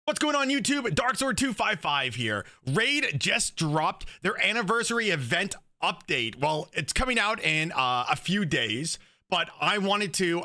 What's going on YouTube? Darksword255 here. Raid just dropped their anniversary event update. Well, it's coming out in a few days, but I wanted to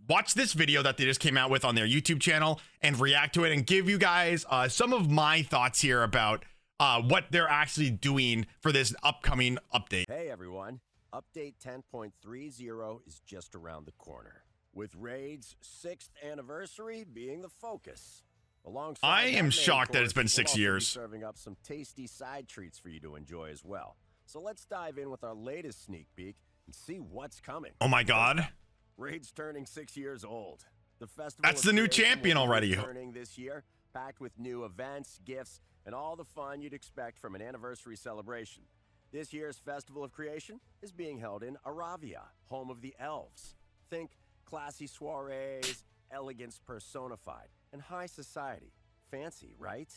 watch this video that they just came out with on their YouTube channel and react to it and give you guys some of my thoughts here about what they're actually doing for this upcoming update. Hey everyone, update 10.30 is just around the corner, with Raid's 6th anniversary being the focus. Alongside I am that shocked that it's been we'll 6 also be years. serving up some tasty side treats for you to enjoy as well. So let's dive in with our latest sneak peek and see what's coming. Oh my god. Raid's turning 6 years old. The festival That's of the new creation champion will be already. returning this year, packed with new events, gifts, and all the fun you'd expect from an anniversary celebration. This year's Festival of Creation is being held in Aravia, home of the elves. Think classy soirees, elegance personified, and high society. Fancy, right?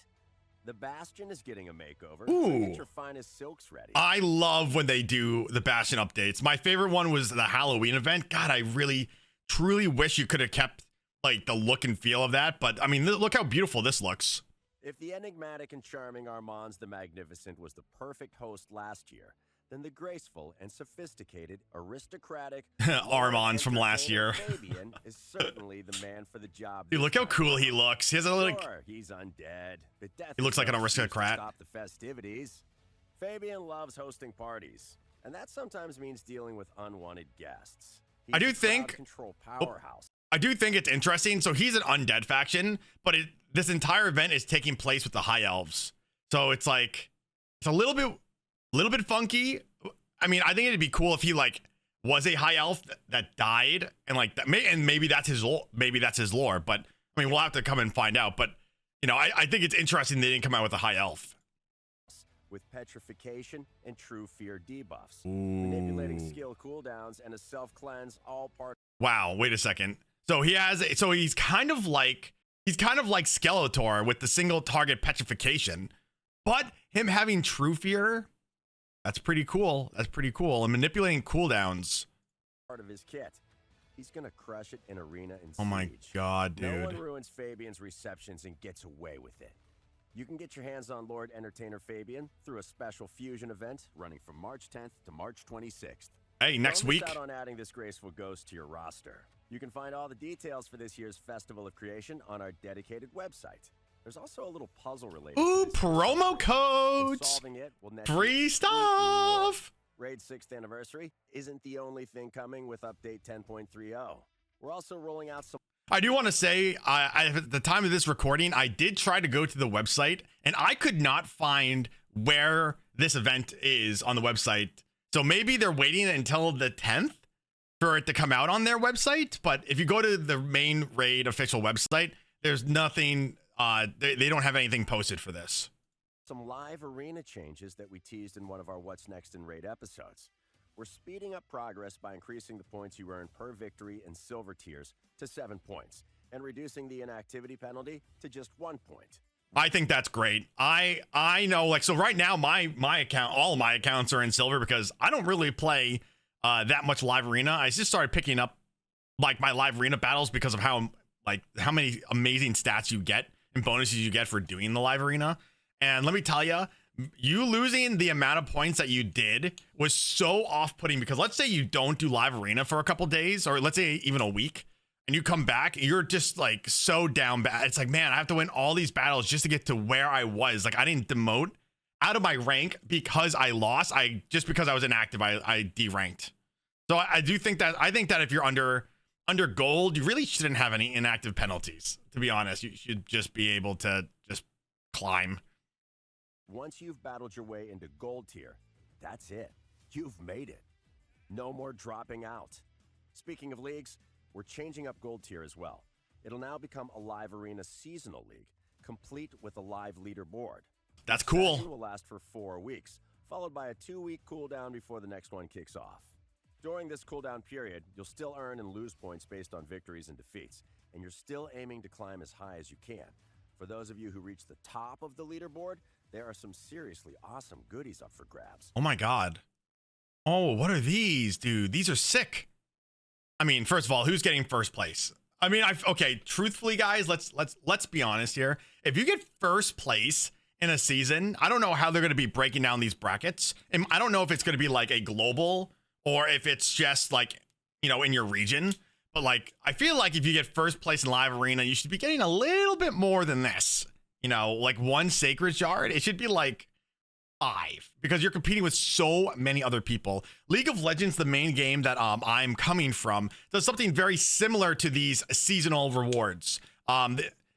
The Bastion is getting a makeover. So get your finest silks ready. I love when they do the Bastion updates. My favorite one was the Halloween event. God, I really, truly wish you could have kept like the look and feel of that. But I mean, look how beautiful this looks. If the enigmatic and charming Armands the Magnificent was the perfect host last year, then the graceful and sophisticated, aristocratic Armands from last year. Fabian is certainly the man for the job. Dude, look how cool he looks. He has a like. Sure, he's undead, but death He looks is like an no excuse to aristocrat. Stop the festivities. Fabian loves hosting parties, and that sometimes means dealing with unwanted guests. He's I do a think- crowd control powerhouse. I do think it's interesting. So he's an undead faction, but this entire event is taking place with the High Elves. So it's like it's a little bit funky. I mean, I think it'd be cool if he like was a High Elf that died and like that. And maybe that's his lore. Maybe that's his lore. But I mean, we'll have to come and find out. But you know, I think it's interesting they didn't come out with a High Elf. With petrification and true fear debuffs, Ooh. manipulating skill cooldowns, and a self-cleanse, all part. Wow, wait a second. So he's kind of like Skeletor with the single target petrification, but him having true fear, that's pretty cool. That's pretty cool. And manipulating cooldowns. Part of his kit. He's gonna crush it in arena and Oh my siege. god, No dude. one ruins Fabian's receptions and gets away with it. You can get your hands on Lord Entertainer Fabian through a special fusion event running from March 10th to March 26th. Hey, next Don't miss week. out on adding this graceful ghost to your roster. You can find all the details for this year's Festival of Creation on our dedicated website. There's also a little puzzle related Ooh, to this promo and codes. solving it will net Free you stuff. Raid's 6th anniversary isn't the only thing coming with update 10.30. We're also rolling out some. I do want to say, at the time of this recording, I did try to go to the website, and I could not find where this event is on the website. So maybe they're waiting until the 10th for it to come out on their website. But if you go to the main Raid official website, there's nothing. They don't have anything posted for this. Some live arena changes that we teased in one of our What's Next in Raid episodes. We're speeding up progress by increasing the points you earn per victory in silver tiers to 7 points and reducing the inactivity penalty to just 1 point. I think that's great. I know, like, so right now my account, all of my accounts are in silver because I don't really play that much live arena. I just started picking up like my live arena battles because of how many amazing stats you get and bonuses you get for doing the live arena. And let me tell you, you losing the amount of points that you did was so off-putting because let's say you don't do live arena for a couple days, or let's say even a week, and you come back, you're just like so down bad. It's like, man, I have to win all these battles just to get to where I was. Like I didn't demote out of my rank because I lost. Just because I was inactive, I deranked. So I think that if you're under gold, you really shouldn't have any inactive penalties. To be honest, you should just be able to just climb. Once you've battled your way into gold tier, that's it. You've made it. No more dropping out. Speaking of leagues, we're changing up gold tier as well. It'll now become a live arena seasonal league, complete with a live leaderboard. That's The cool. session will last for 4 weeks, followed by a 2-week cooldown before the next one kicks off. During this cooldown period, you'll still earn and lose points based on victories and defeats, and you're still aiming to climb as high as you can. For those of you who reach the top of the leaderboard, there are some seriously awesome goodies up for grabs. Oh my god. Oh, what are these, dude? These are sick. I mean, first of all, who's getting first place? I mean, okay, truthfully, guys, let's be honest here. If you get first place in a season, I don't know how they're going to be breaking down these brackets. And I don't know if it's going to be like a global or if it's just like, you know, in your region. But like, I feel like if you get first place in Live Arena, you should be getting a little bit more than this. You know, like 1 sacred shard. It should be like 5 because you're competing with so many other people. League of Legends, the main game that I'm coming from, does something very similar to these seasonal rewards.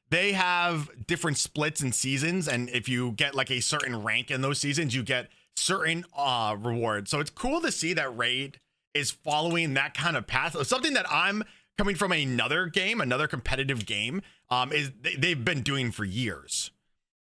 They have different splits in seasons, and if you get like a certain rank in those seasons, you get certain rewards. So it's cool to see that Raid is following that kind of path. Something that I'm coming from another game, another competitive game, is they've been doing for years.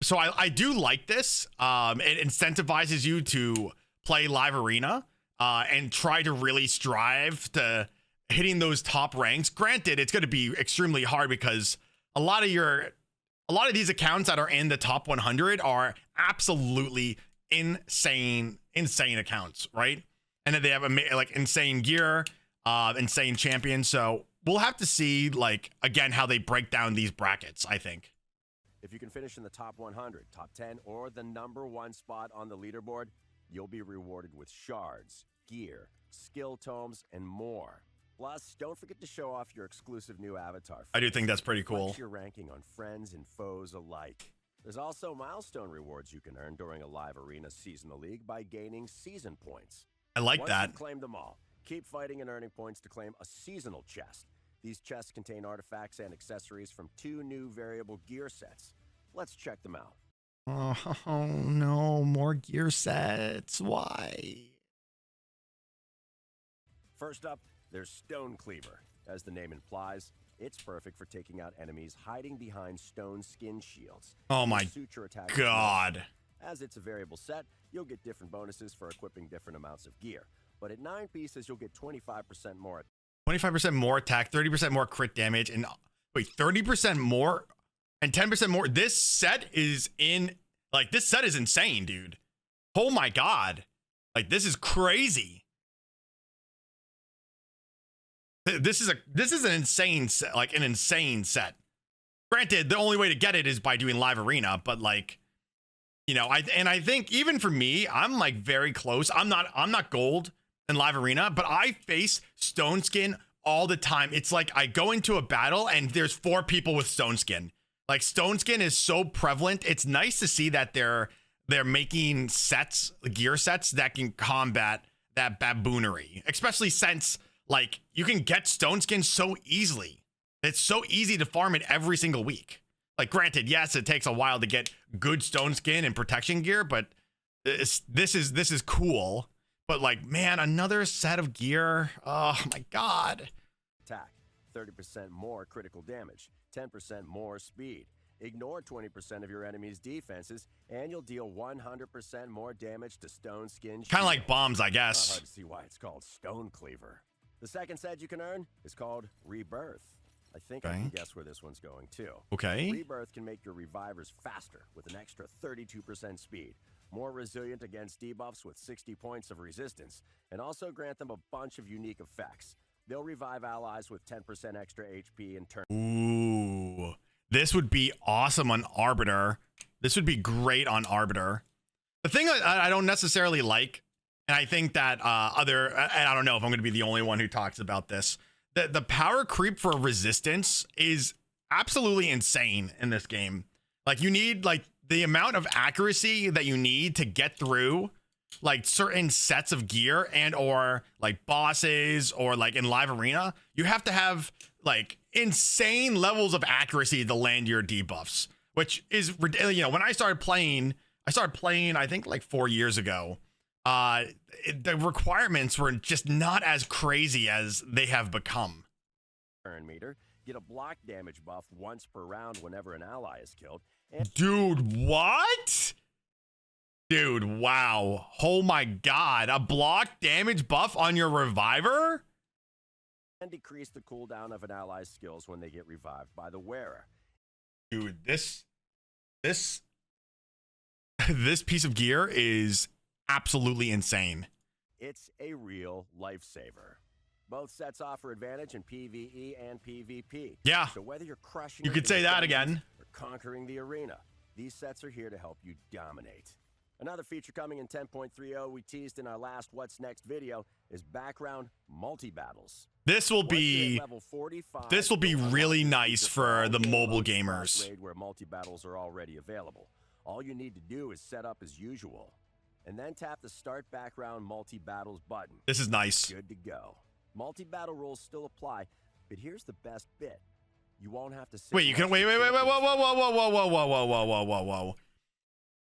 So I do like this. It incentivizes you to play Live Arena and try to really strive to hitting those top ranks. Granted, it's going to be extremely hard because a lot of these accounts that are in the top 100 are absolutely insane accounts, right? And then they have like insane gear, insane champions. So we'll have to see, like, again, how they break down these brackets, I think. If you can finish in the top 100, top 10, or the #1 spot on the leaderboard, you'll be rewarded with shards, gear, skill tomes, and more. Plus, don't forget to show off your exclusive new avatar. I do think that's pretty cool. Flex your ranking on friends and foes alike. There's also milestone rewards you can earn during a Live Arena seasonal league by gaining season points. I like Once that. you've claimed them all, keep fighting and earning points to claim a seasonal chest. These chests contain artifacts and accessories from 2 new variable gear sets. Let's check them out. Oh no, more gear sets. Why? First up, there's Stone Cleaver. As the name implies, it's perfect for taking out enemies hiding behind stone skin shields. Oh my God. As it's a variable set, you'll get different bonuses for equipping different amounts of gear. But at 9 pieces, you'll get 25% more. 25% more attack, 30% more crit damage, and wait, 30% more and 10% more. This set is this set is insane, dude. Oh my God. Like, this is crazy. This is an insane set, like an insane set. Granted, the only way to get it is by doing Live Arena, but like, you know, I think even for me, I'm like very close. I'm not gold in Live Arena, but I face stone skin all the time. It's like I go into a battle and there's 4 people with stone skin. Like, stone skin is so prevalent. It's nice to see that they're making sets, gear sets that can combat that baboonery, especially since like you can get stone skin so easily. It's so easy to farm it every single week. Like, granted, yes, it takes a while to get good stone skin and protection gear, but this is cool. But like, man, another set of gear. Oh my God. Attack, 30% more critical damage, 10% more speed. Ignore 20% of your enemy's defenses, and you'll deal 100% more damage to stone skin. Kind of like bombs, I Not guess. hard to see why it's called Stone Cleaver. The second set you can earn is called Rebirth. I think I can guess where this one's going too. Okay. Rebirth can make your revivers faster with an extra 32% speed, more resilient against debuffs with 60 points of resistance, and also grant them a bunch of unique effects. They'll revive allies with 10% extra HP in turn. Ooh, this would be awesome on Arbiter. This would be great on Arbiter. The thing I don't necessarily like, and I think that and I don't know if I'm going to be the only one who talks about this, the power creep for resistance is absolutely insane in this game. Like, you need like the amount of accuracy that you need to get through like certain sets of gear and or like bosses or like in Live Arena. You have to have like insane levels of accuracy to land your debuffs, which is, you know, when I started playing I think like 4 years ago. The requirements were just not as crazy as they have become. Turn meter, get a block damage buff once per round whenever an ally is killed. And Dude, what? Dude, wow. Oh my God. A block damage buff on your reviver? and decrease the cooldown of an ally's skills when they get revived by the wearer. Dude, this piece of gear is absolutely insane. It's a real lifesaver. Both sets offer advantage in PvE and PvP. Yeah. So whether you're crushing You it could in say the that dungeons again. or conquering the arena, these sets are here to help you dominate. Another feature coming in 10.30 we teased in our last What's Next video is background multi-battles. This will Once you're at be level 45, really you'll unlock really this nice feature for all the game mobile mode slash gamers. raid where multi-battles are already available. All you need to do is set up as usual, and then tap the Start Background Multi-Battles button. This is nice. Good to go. Multi-battle rules still apply, but here's the best bit. You won't have to sit Wait, you can wait, whoa, whoa.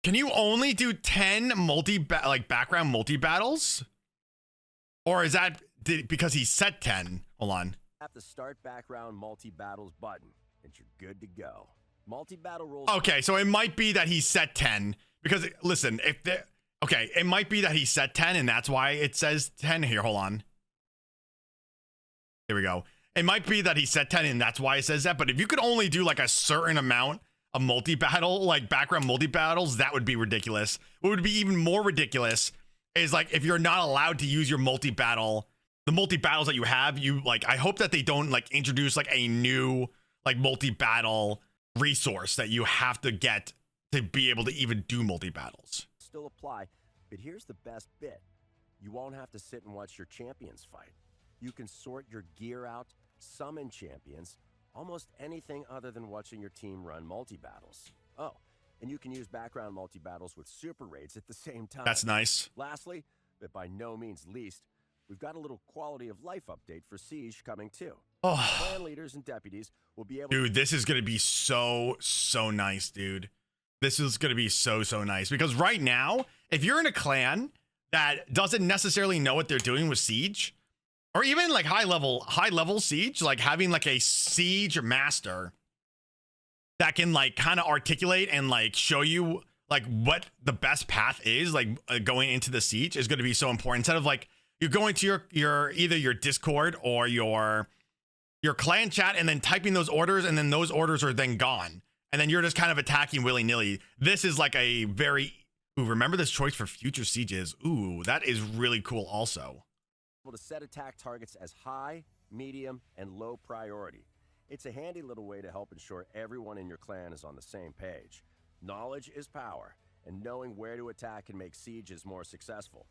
Can you only do 10 background multi-battles? Or is that because he set 10? Hold on. Tap the Start Background Multi-Battles button, and you're good to go. Multi-battle rules. Okay, so it might be that he set 10 because listen, okay, it might be that he set 10 and that's why it says 10 here. Hold on. Here we go. It might be that he set 10 and that's why it says that, but if you could only do like a certain amount of multi-battle, like background multi-battles, that would be ridiculous. What would be even more ridiculous is like if you're not allowed to use your multi-battle, the multi-battles that you have, I hope that they don't like introduce like a new like multi-battle resource that you have to get to be able to even do multi-battles. Still apply, but here's the best bit. You won't have to sit and watch your champions fight. You can sort your gear out, summon champions, almost anything other than watching your team run multi-battles. Oh, and you can use background multi-battles with super raids at the same time. That's nice. Lastly, but by no means least, we've got a little quality of life update for Siege coming too. Oh. Clan leaders and deputies will be able Dude, this is going to be so nice, dude. This is going to be so nice because right now, if you're in a clan that doesn't necessarily know what they're doing with Siege, or even like high level Siege, like having like a Siege master that can like kind of articulate and like show you like what the best path is, like going into the Siege is going to be so important. Instead of like you're going to your either your Discord or your clan chat and then typing those orders, and then those orders are then gone, and then you're just kind of attacking willy-nilly. This is like a very remember this choice for future sieges. Ooh, that is really cool also. To set attack targets as high, medium, and low priority. It's a handy little way to help ensure everyone in your clan is on the same page. Knowledge is power, and knowing where to attack can make sieges more successful.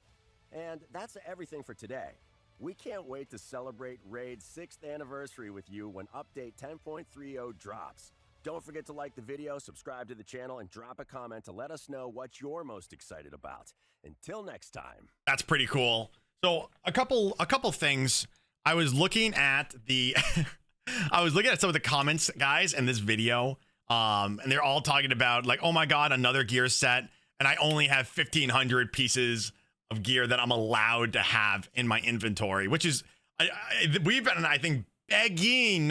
And that's everything for today. We can't wait to celebrate Raid's 6th anniversary with you when Update 10.30 drops. Don't forget to like the video, subscribe to the channel, and drop a comment to let us know what you're most excited about. Until next time. That's pretty cool. So a couple things. I was looking at the I was looking at some of the comments, guys, in this video. And they're all talking about like, oh my God, another gear set. And I only have 1,500 pieces of gear that I'm allowed to have in my inventory, which is we've been, I think, begging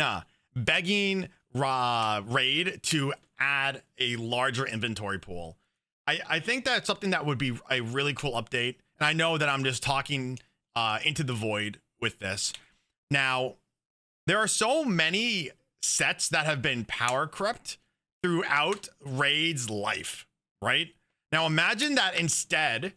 Raid to add a larger inventory pool. I think that's something that would be a really cool update. And I know that I'm just talking into the void with this. Now, there are so many sets that have been power crept throughout Raid's life, right? Now, imagine that instead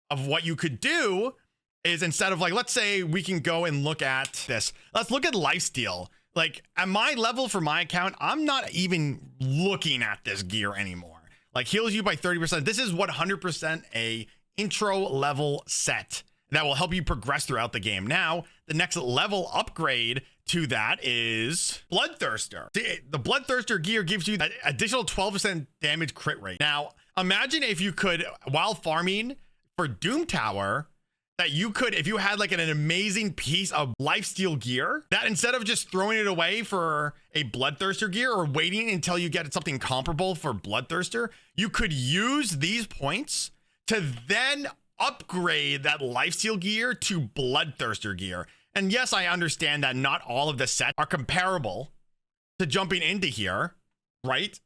of what you could do is instead of like, let's say we can go and look at this. Let's look at lifesteal. Like at my level for my account, I'm not even looking at this gear anymore. Like heals you by 30%. This is 100% a intro level set that will help you progress throughout the game. Now, the next level upgrade to that is Bloodthirster. The Bloodthirster gear gives you that additional 12% damage crit rate. Now, imagine if you could, while farming for Doom Tower, that you could, if you had like an amazing piece of lifesteal gear, that instead of just throwing it away for a Bloodthirster gear or waiting until you get something comparable for Bloodthirster, you could use these points to then upgrade that lifesteal gear to Bloodthirster gear. And yes, I understand that not all of the sets are comparable to jumping into here, right?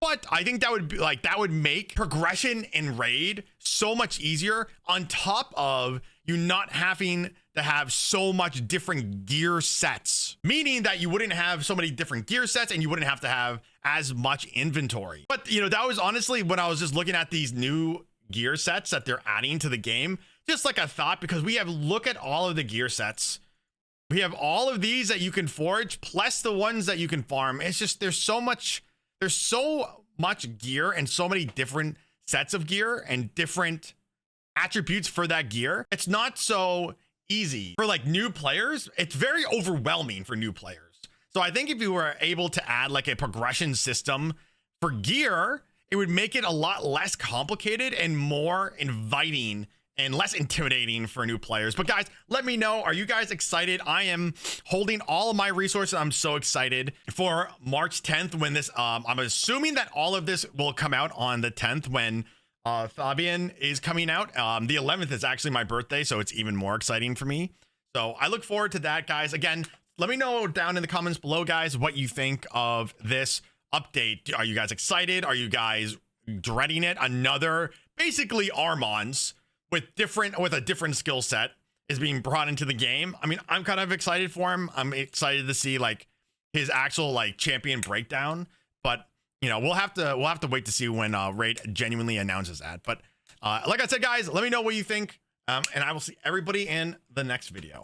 But I think that would be like, that would make progression in Raid so much easier, on top of you not having to have so much different gear sets, meaning that you wouldn't have so many different gear sets and you wouldn't have to have as much inventory. But you know, that was honestly when I was just looking at these new gear sets that they're adding to the game, just like a thought, because we have, look at all of the gear sets. We have all of these that you can forge, plus the ones that you can farm. It's just, there's so much gear and so many different sets of gear and different attributes for that gear. It's not so easy for like new players. It's very overwhelming for new players. So I think if you were able to add like a progression system for gear, it would make it a lot less complicated and more inviting and less intimidating for new players. But guys, let me know, are you guys excited? I am holding all of my resources. I'm so excited for March 10th when this, I'm assuming that all of this will come out on the 10th when Fabian is coming out. The 11th is actually my birthday, so it's even more exciting for me. So I look forward to that, guys. Again, let me know down in the comments below, guys, what you think of this update. Are you guys excited? Are you guys dreading it? Another basically Armons with a different skill set is being brought into the game. I mean, I'm kind of excited for him. I'm excited to see like his actual like champion breakdown, but you know, we'll have to wait to see when Raid genuinely announces that. But like I said, guys, let me know what you think, and I will see everybody in the next video.